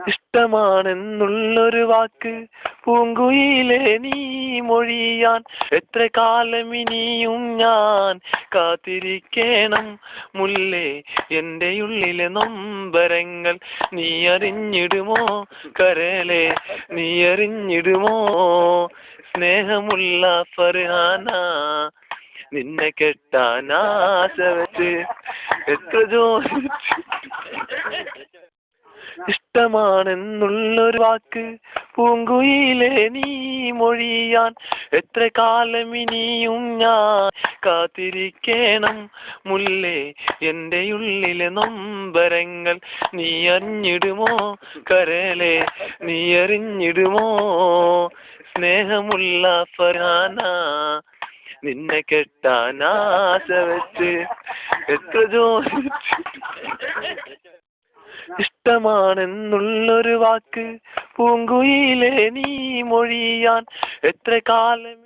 ഇഷ്ടമാണെന്നുള്ളൊരു വാക്ക് പൂങ്കുയിലെ നീ മൊഴിയാൻ എത്ര കാലം ഇനിയും ഞാൻ കാത്തിരിക്കണം മുല്ലേ എൻ്റെ ഉള്ളിലെ നൊമ്പരങ്ങൾ നീ അറിഞ്ഞിടുമോ കരളെ നീ അറിഞ്ഞിടുമോ സ്നേഹമുള്ള ഫർഹാന നിന്നെ കെട്ടാൻ ആശ വെച്ച് എത്ര ജോലി ഇഷ്ടമാണെന്നുള്ളൊരു വാക്ക് പൂങ്കുയിലെ നീ മൊഴിയാൻ എത്ര കാലം ഇനിയും ഞാൻ കാത്തിരിക്കണം മുല്ലേ എൻ്റെ ഉള്ളിലെ നൊമ്പരങ്ങൾ നീ അറിഞ്ഞിടുമോ കരളെ നീ അറിഞ്ഞിടുമോ സ്നേഹമുള്ള ഫർഹാന നിന്നെ കെട്ടാൻ ആശ വെച്ച് എത്ര ജോലി ഇഷ്ടമാണെന്നുള്ളൊരു വാക്ക് പൂങ്കുയിലെ നീ മൊഴിയാൻ എത്ര കാലം